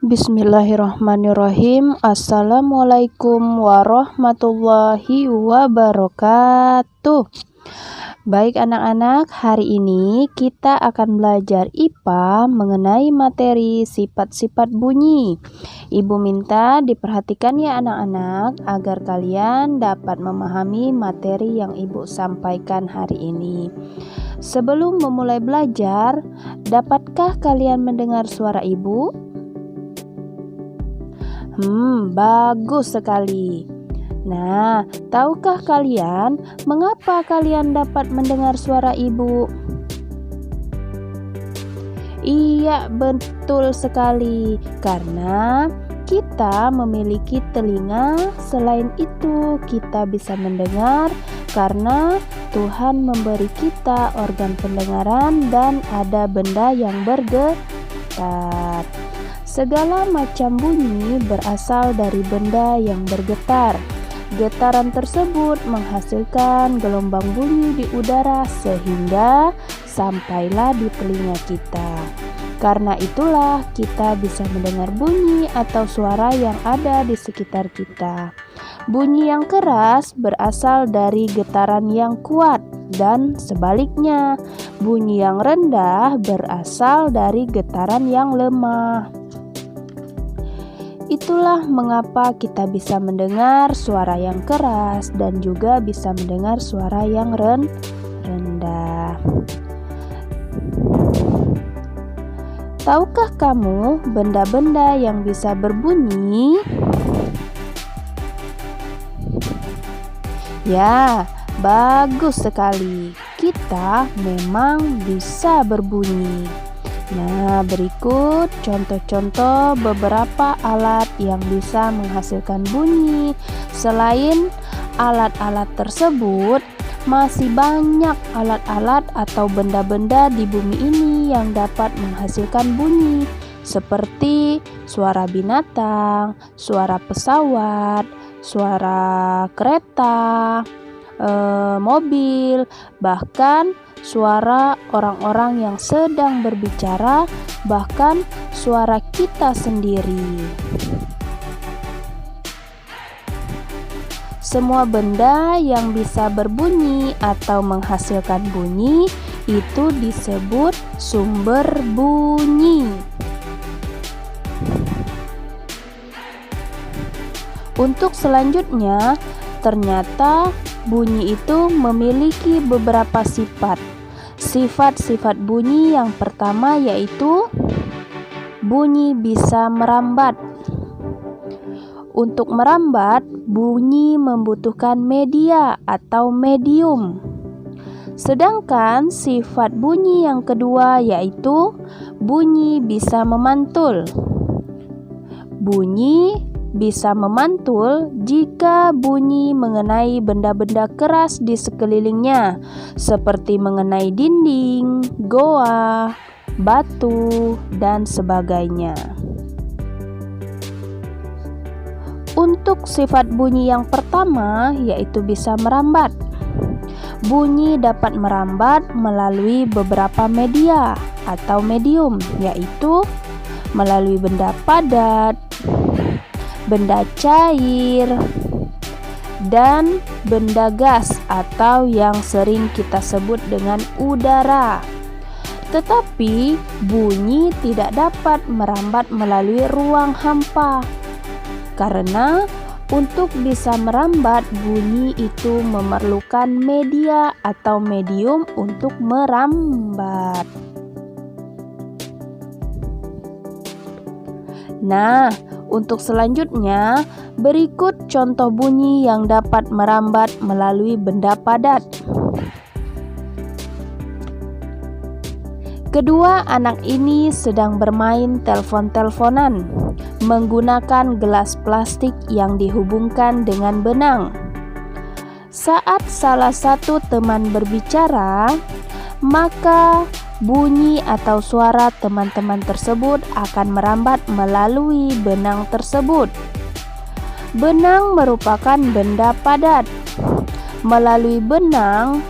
Bismillahirrahmanirrahim. Assalamualaikum warahmatullahi wabarakatuh. Baik anak-anak, hari ini kita akan belajar IPA mengenai materi sifat-sifat bunyi. Ibu minta diperhatikan ya anak-anak agar kalian dapat memahami materi yang Ibu sampaikan hari ini. Sebelum memulai belajar, dapatkah kalian mendengar suara Ibu? Bagus sekali. Nah, tahukah kalian mengapa kalian dapat mendengar suara Ibu? Iya, betul sekali. Karena kita memiliki telinga. Selain itu, kita bisa mendengar karena Tuhan memberi kita organ pendengaran dan ada benda yang bergetar. Segala macam bunyi berasal dari benda yang bergetar. Getaran tersebut menghasilkan gelombang bunyi di udara sehingga sampailah di telinga kita. Karena itulah kita bisa mendengar bunyi atau suara yang ada di sekitar kita. Bunyi yang keras berasal dari getaran yang kuat dan sebaliknya, bunyi yang rendah berasal dari getaran yang lemah. Itulah mengapa kita bisa mendengar suara yang keras dan juga bisa mendengar suara yang rendah. Tahukah kamu benda-benda yang bisa berbunyi? Ya, bagus sekali. Kita memang bisa berbunyi. Nah, berikut contoh-contoh beberapa alat yang bisa menghasilkan bunyi. Selain alat-alat tersebut, masih banyak alat-alat atau benda-benda di bumi ini yang dapat menghasilkan bunyi, seperti suara binatang, suara pesawat, suara kereta, mobil, bahkan suara orang-orang yang sedang berbicara, bahkan suara kita sendiri. Semua benda yang bisa berbunyi atau menghasilkan bunyi itu disebut sumber bunyi. Untuk selanjutnya, ternyata bunyi itu memiliki beberapa sifat. Sifat-sifat bunyi yang pertama yaitu bunyi bisa merambat. Untuk merambat, bunyi membutuhkan media atau medium. Sedangkan sifat bunyi yang kedua yaitu bunyi bisa memantul. Bunyi bisa memantul jika bunyi mengenai benda-benda keras di sekelilingnya, seperti mengenai dinding, goa, batu, dan sebagainya. Untuk sifat bunyi yang pertama, yaitu bisa merambat. Bunyi dapat merambat melalui beberapa media atau medium, yaitu melalui benda padat, benda cair, dan benda gas atau yang sering kita sebut dengan udara. Tetapi bunyi tidak dapat merambat melalui ruang hampa, karena untuk bisa merambat bunyi itu memerlukan media atau medium untuk merambat. Nah, untuk selanjutnya, berikut contoh bunyi yang dapat merambat melalui benda padat. Kedua anak ini sedang bermain telepon-teleponan menggunakan gelas plastik yang dihubungkan dengan benang. Saat salah satu teman berbicara, maka bunyi atau suara teman-teman tersebut akan merambat melalui benang tersebut. Benang merupakan benda padat. Melalui benang,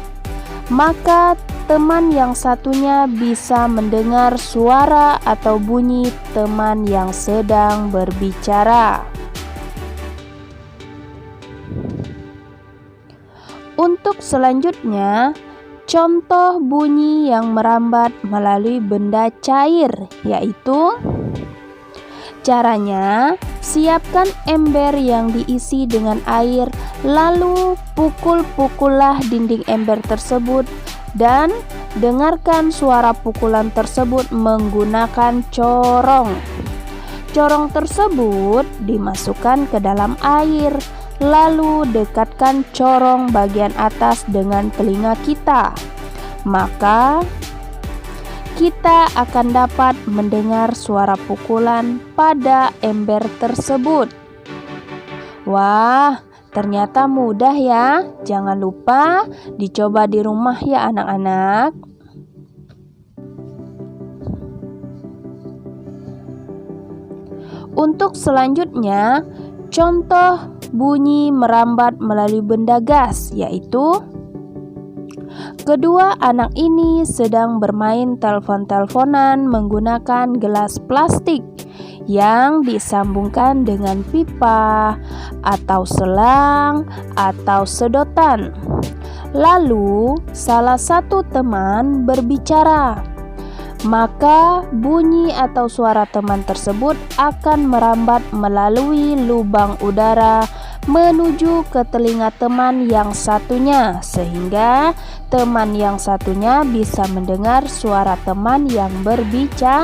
maka teman yang satunya bisa mendengar suara atau bunyi teman yang sedang berbicara. Untuk selanjutnya, contoh bunyi yang merambat melalui benda cair, yaitu caranya, siapkan ember yang diisi dengan air, lalu pukul-pukullah dinding ember tersebut dan dengarkan suara pukulan tersebut menggunakan corong. Corong tersebut dimasukkan ke dalam air, lalu dekatkan corong bagian atas dengan telinga kita. Maka kita akan dapat mendengar suara pukulan pada ember tersebut. Wah, ternyata mudah ya. Jangan lupa dicoba di rumah ya anak-anak. Untuk selanjutnya, contoh bunyi merambat melalui benda gas, yaitu kedua anak ini sedang bermain telepon-teleponan menggunakan gelas plastik yang disambungkan dengan pipa atau selang atau sedotan. Lalu salah satu teman berbicara, maka bunyi atau suara teman tersebut akan merambat melalui lubang udara menuju ke telinga teman yang satunya, sehingga teman yang satunya bisa mendengar suara teman yang berbicara.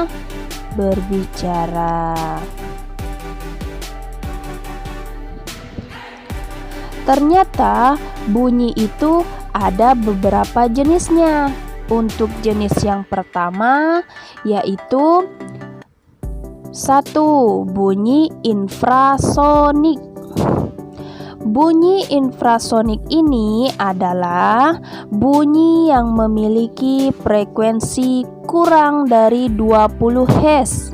Ternyata bunyi itu ada beberapa jenisnya. Untuk jenis yang pertama yaitu 1. Bunyi infrasonik. Bunyi infrasonik ini adalah bunyi yang memiliki frekuensi kurang dari 20 Hz.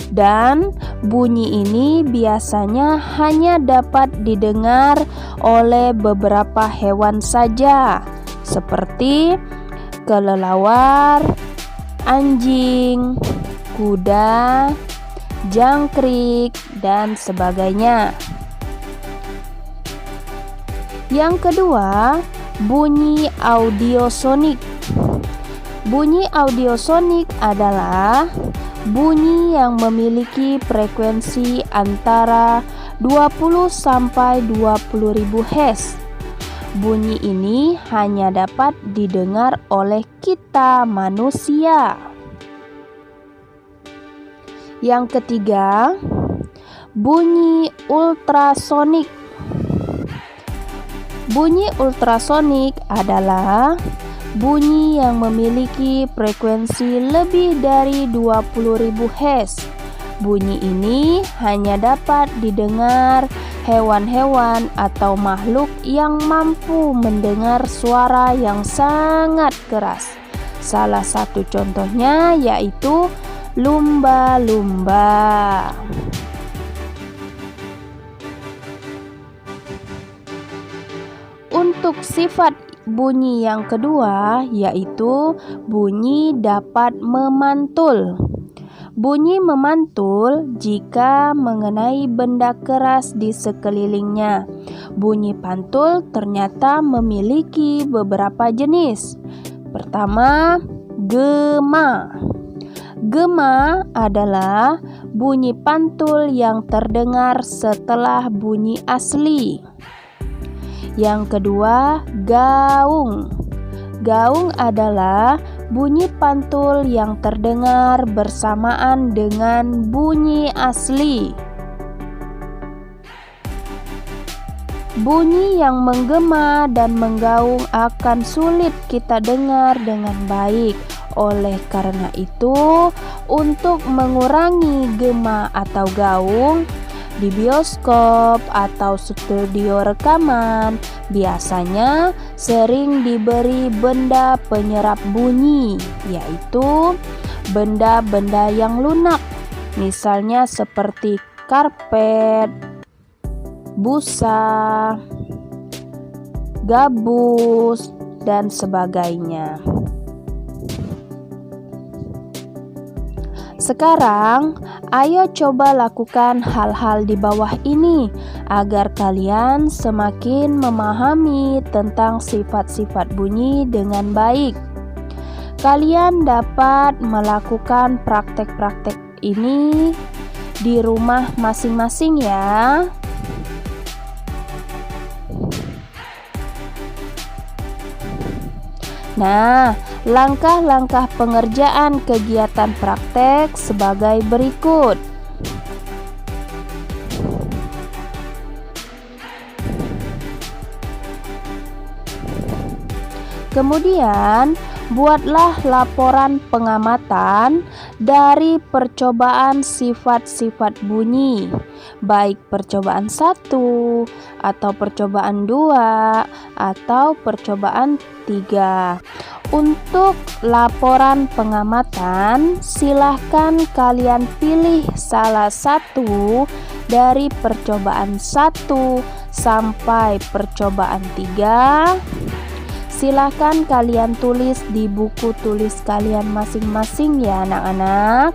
Dan bunyi ini biasanya hanya dapat didengar oleh beberapa hewan saja, seperti kelelawar, anjing, kuda, jangkrik, dan sebagainya. Yang kedua, bunyi audiosonik. Bunyi audiosonik adalah bunyi yang memiliki frekuensi antara 20 sampai 20.000 Hz. Bunyi ini hanya dapat didengar oleh kita manusia. Yang ketiga, bunyi ultrasonik. Bunyi ultrasonik adalah bunyi yang memiliki frekuensi lebih dari 20.000 Hz. Bunyi ini hanya dapat didengar hewan-hewan atau makhluk yang mampu mendengar suara yang sangat keras. Salah satu contohnya yaitu lumba-lumba. Untuk sifat bunyi yang kedua yaitu bunyi dapat memantul. Bunyi memantul jika mengenai benda keras di sekelilingnya. Bunyi pantul ternyata memiliki beberapa jenis. Pertama, gema. Gema adalah bunyi pantul yang terdengar setelah bunyi asli. Yang kedua, gaung. Gaung adalah bunyi pantul yang terdengar bersamaan dengan bunyi asli. Bunyi yang menggema dan menggaung akan sulit kita dengar dengan baik. Oleh karena itu, untuk mengurangi gema atau gaung, di bioskop atau studio rekaman biasanya sering diberi benda penyerap bunyi, yaitu benda-benda yang lunak, misalnya seperti karpet, busa, gabus, dan sebagainya. Sekarang, ayo coba lakukan hal-hal di bawah ini agar kalian semakin memahami tentang sifat-sifat bunyi dengan baik. Kalian dapat melakukan praktek-praktek ini di rumah masing-masing ya. Nah, langkah-langkah pengerjaan kegiatan praktek sebagai berikut. Kemudian, buatlah laporan pengamatan dari percobaan sifat-sifat bunyi, baik percobaan 1 atau percobaan 2 atau percobaan 3. Untuk laporan pengamatan, silahkan kalian pilih salah satu dari percobaan 1 sampai percobaan 3. Silahkan kalian tulis di buku tulis kalian masing-masing ya anak-anak.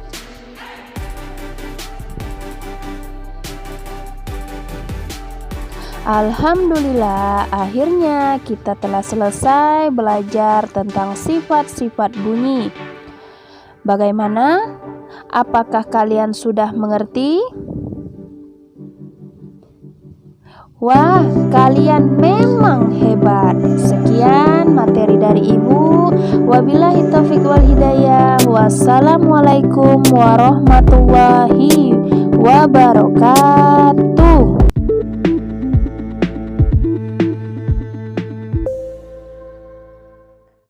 Alhamdulillah, akhirnya kita telah selesai belajar tentang sifat-sifat bunyi. Bagaimana? Apakah kalian sudah mengerti? Wah, kalian memang hebat. Sekian materi dari Ibu. Wabillahi taufiq wal hidayah. Wassalamualaikum warahmatullahi wabarakatuh.